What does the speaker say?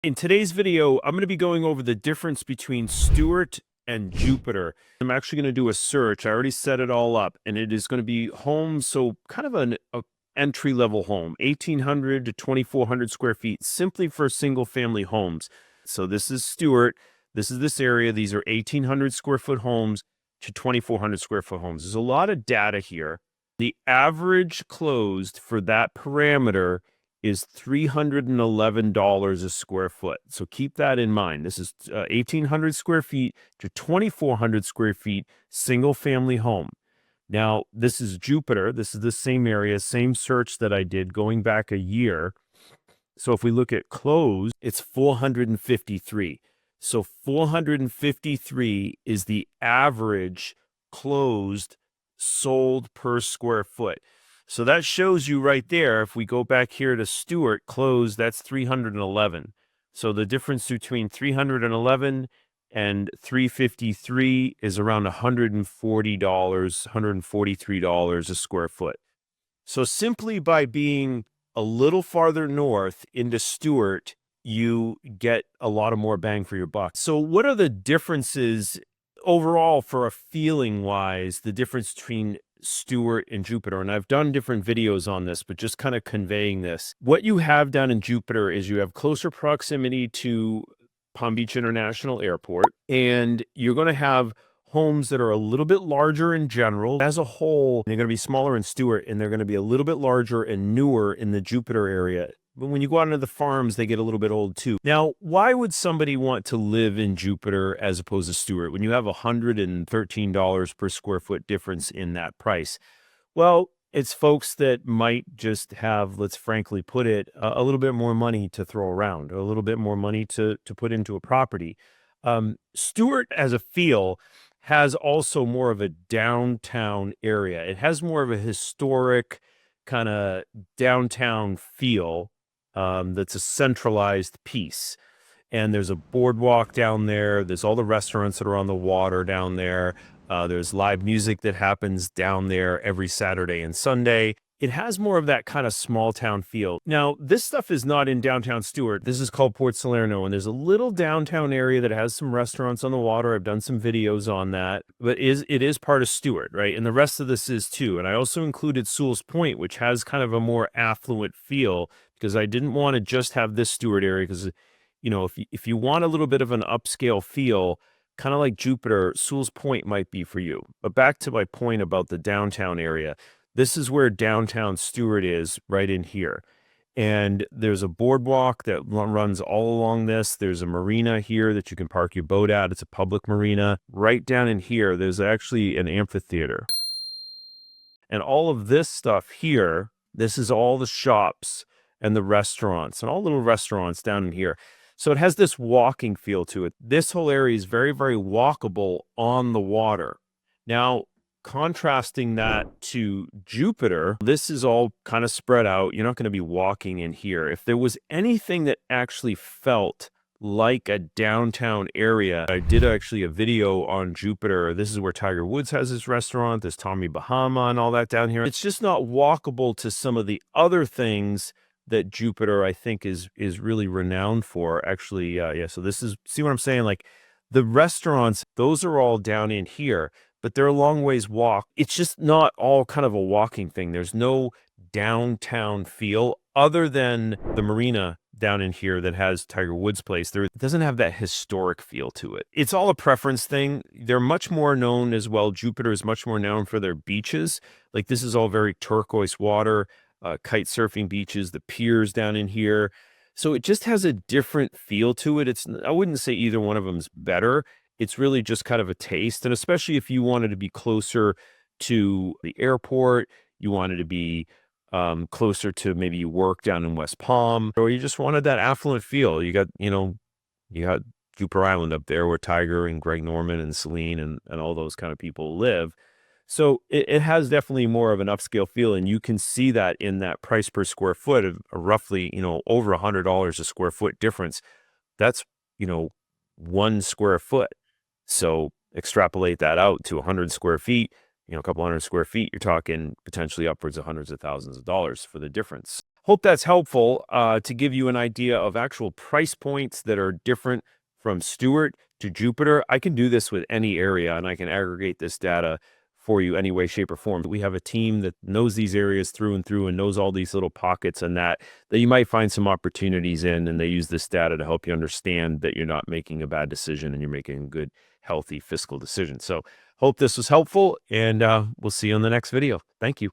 In today's video, I'm going to be going over the difference between Stuart and Jupiter. I'm actually going to do a search. I already set it all up, and it is going to be homes, so kind of an entry-level home, 1,800 to 2,400 square feet, simply for single-family homes. So this is Stuart. This is this area. These are 1,800 square foot homes to 2,400 square foot homes. There's a lot of data here. The average closed for that parameter is $311 a square foot. So keep that in mind. This is 1,800 square feet to 2,400 square feet, single family home. Now, this is Jupiter. This is the same area, same search that I did going back a year. So if we look at closed, it's 453. So 453 is the average closed sold per square foot. So that shows you right there, if we go back here to Stuart, closed, that's 311. So the difference between 311 and 353 is around $140, $143 a square foot. So simply by being a little farther north into Stuart, you get a lot of more bang for your buck. So what are the differences overall for a feeling wise, the difference between Stuart and Jupiter? And I've done different videos on this, but just kind of conveying this. What you have down in Jupiter is you have closer proximity to Palm Beach International Airport, and you're going to have homes that are a little bit larger in general. As a whole, they're going to be smaller in Stuart, and they're going to be a little bit larger and newer in the Jupiter area. But when you go out into the farms, they get a little bit old too. Now, why would somebody want to live in Jupiter as opposed to Stuart when you have $113 per square foot difference in that price? Well, it's folks that might just have, let's frankly put it, a little bit more money to throw around, or a little bit more money to put into a property. Stuart, as a feel, has also more of a downtown area. It has more of a historic kind of downtown feel. That's a centralized piece. And there's a boardwalk down there. There's all the restaurants that are on the water down there. There's live music that happens down there every Saturday and Sunday. It has more of that kind of small town feel. Now, this stuff is not in downtown Stuart. This is called Port Salerno, and there's a little downtown area that has some restaurants on the water. I've done some videos on that, but it is part of Stuart, right? And the rest of this is too. And I also included Sewell's Point, which has kind of a more affluent feel, because I didn't want to just have this Stuart area, because, you know, if you want a little bit of an upscale feel, kind of like Jupiter, Sewell's Point might be for you. But back to my point about the downtown area. This is where downtown Stuart is, right in here. And there's a boardwalk that runs all along this. There's a marina here that you can park your boat at. It's a public marina. Right down in here, there's actually an amphitheater. And all of this stuff here, this is all the shops and the restaurants and all little restaurants down in here. So it has this walking feel to it. This whole area is very, very walkable on the water. Now, contrasting that to Jupiter, this is all kind of spread out. You're not going to be walking in here. If there was anything that actually felt like a downtown area, I did actually a video on Jupiter. This is where Tiger Woods has his restaurant. There's Tommy Bahama and all that down here. It's just not walkable to some of the other things that Jupiter, I think, is really renowned for. Actually, yeah. So this is, see what I'm saying? Like the restaurants, those are all down in here, but they're a long ways walk. It's just not all kind of a walking thing. There's no downtown feel other than the marina down in here that has Tiger Woods' place. It doesn't have that historic feel to it. It's all a preference thing. They're much more known as well. Jupiter is much more known for their beaches. Like this is all very turquoise water, kite surfing beaches, the piers down in here. So it just has a different feel to it. I wouldn't say either one of them's better. It's really just kind of a taste. And especially if you wanted to be closer to the airport, you wanted to be closer to maybe you work down in West Palm, or you just wanted that affluent feel. You got Jupiter Island up there where Tiger and Greg Norman and Celine and all those kind of people live. So it has definitely more of an upscale feel, and you can see that in that price per square foot of roughly, over $100 a square foot difference. That's, 1 square foot. So extrapolate that out to 100 square feet, a couple hundred square feet, you're talking potentially upwards of hundreds of thousands of dollars for the difference. hope that's helpful to give you an idea of actual price points that are different from Stuart to Jupiter. I can do this with any area, and I can aggregate this data for you any way, shape, or form. We have a team that knows these areas through and through and knows all these little pockets and that you might find some opportunities in, and they use this data to help you understand that you're not making a bad decision and you're making a good, healthy fiscal decision. So hope this was helpful, and we'll see you on the next video. Thank you.